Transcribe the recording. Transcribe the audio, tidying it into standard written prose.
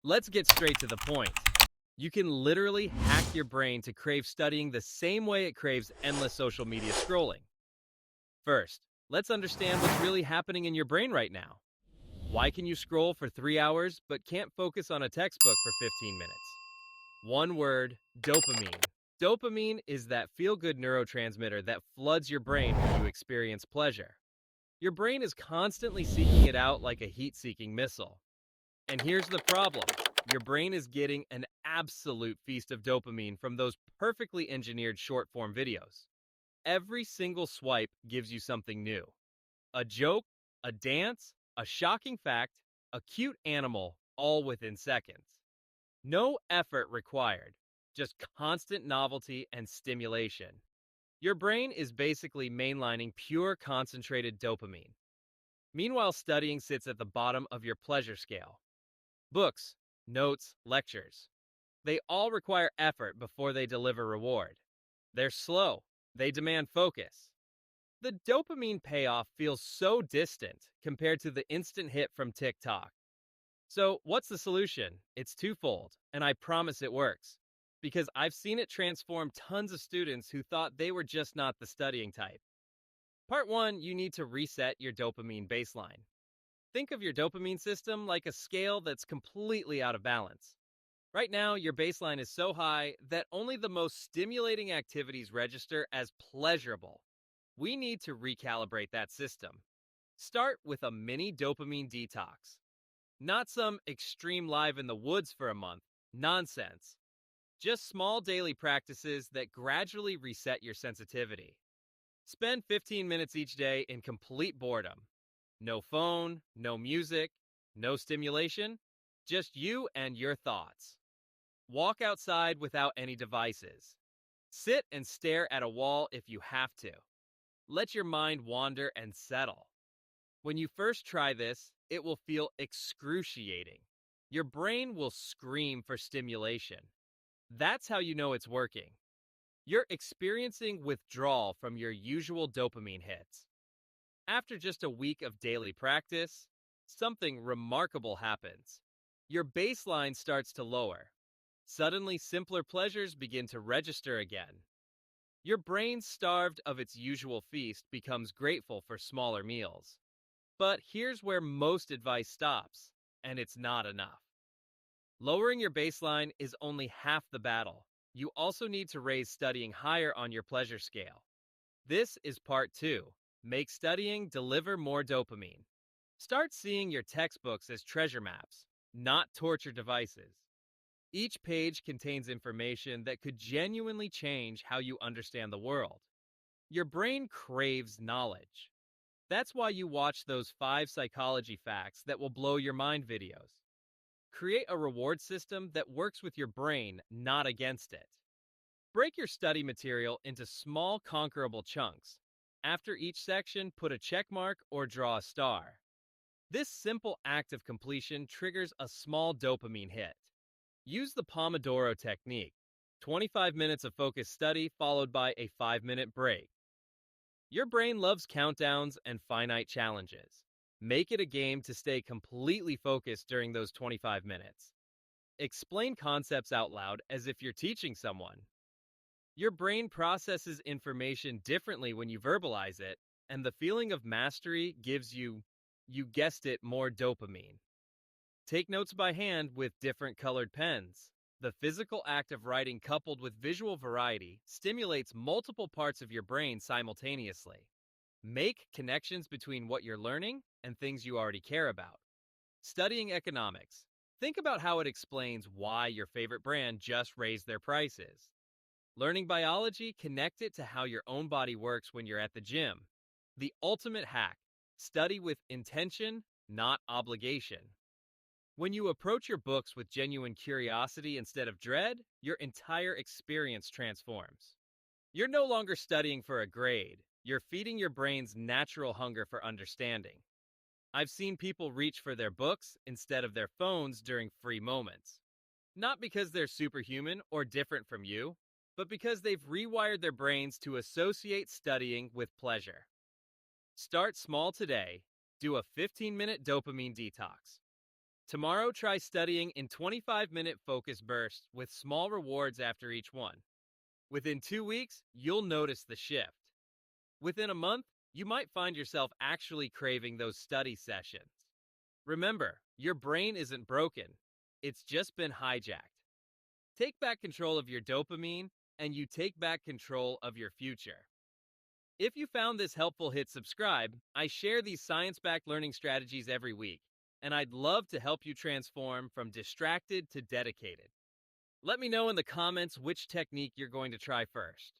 Let's get straight to the point. You can literally hack your brain to crave studying the same way it craves endless social media scrolling. First, let's understand what's really happening in your brain right now. Why can you scroll for 3 hours but can't focus on a textbook for 15 minutes? One word: dopamine. Dopamine is that feel good neurotransmitter that floods your brain when you experience pleasure. Your brain is constantly seeking it out like a heat seeking missile. And here's the problem: your brain is getting an absolute feast of dopamine from those perfectly engineered short form videos. Every single swipe gives you something new: a joke, a dance, a shocking fact, a cute animal, all within seconds. No effort required, just constant novelty and stimulation. Your brain is basically mainlining pure concentrated dopamine. Meanwhile, studying sits at the bottom of your pleasure scale. Books, notes, lectures. They all require effort before they deliver reward. They're slow. They demand focus. The dopamine payoff feels so distant compared to the instant hit from TikTok. So, what's the solution? It's twofold, and I promise it works. Because I've seen it transform tons of students who thought they were just not the studying type. Part 1: you need to reset your dopamine baseline. Think of your dopamine system like a scale that's completely out of balance. Right now, your baseline is so high that only the most stimulating activities register as pleasurable. We need to recalibrate that system. Start with a mini dopamine detox. Not some extreme live in the woods for a month. Nonsense. Just small daily practices that gradually reset your sensitivity. Spend 15 minutes each day in complete boredom. No phone, no music, no stimulation, just you and your thoughts. Walk outside without any devices. Sit and stare at a wall if you have to. Let your mind wander and settle. When you first try this, it will feel excruciating. Your brain will scream for stimulation. That's how you know it's working. You're experiencing withdrawal from your usual dopamine hits. After just a week of daily practice, something remarkable happens. Your baseline starts to lower. Suddenly, simpler pleasures begin to register again. Your brain, starved of its usual feast, becomes grateful for smaller meals. But here's where most advice stops, and it's not enough. Lowering your baseline is only half the battle. You also need to raise studying higher on your pleasure scale. This is part 2. Make studying deliver more dopamine. Start seeing your textbooks as treasure maps, not torture devices. Each page contains information that could genuinely change how you understand the world. Your brain craves knowledge. That's why you watch those 5 psychology facts that will blow your mind videos. Create a reward system that works with your brain, not against it. Break your study material into small, conquerable chunks. After each section, put a check mark or draw a star. This simple act of completion triggers a small dopamine hit. Use the Pomodoro technique: 25 minutes of focused study followed by a 5-minute break. Your brain loves countdowns and finite challenges. Make it a game to stay completely focused during those 25 minutes. Explain concepts out loud as if you're teaching someone. Your brain processes information differently when you verbalize it, and the feeling of mastery gives you guessed it, more dopamine. Take notes by hand with different colored pens. The physical act of writing coupled with visual variety stimulates multiple parts of your brain simultaneously. Make connections between what you're learning and things you already care about. Studying economics. Think about how it explains why your favorite brand just raised their prices. Learning biology, connect it to how your own body works when you're at the gym. The ultimate hack: study with intention, not obligation. When you approach your books with genuine curiosity instead of dread, your entire experience transforms. You're no longer studying for a grade, you're feeding your brain's natural hunger for understanding. I've seen people reach for their books instead of their phones during free moments. Not because they're superhuman or different from you, but because they've rewired their brains to associate studying with pleasure. Start small today. Do a 15-minute dopamine detox. Tomorrow, try studying in 25-minute focus bursts with small rewards after each one. Within 2 weeks, you'll notice the shift. Within a month, you might find yourself actually craving those study sessions. Remember, your brain isn't broken, it's just been hijacked. Take back control of your dopamine, and you take back control of your future. If you found this helpful, hit subscribe. I share these science backed learning strategies every week, and I'd love to help you transform from distracted to dedicated. Let me know in the comments which technique you're going to try first.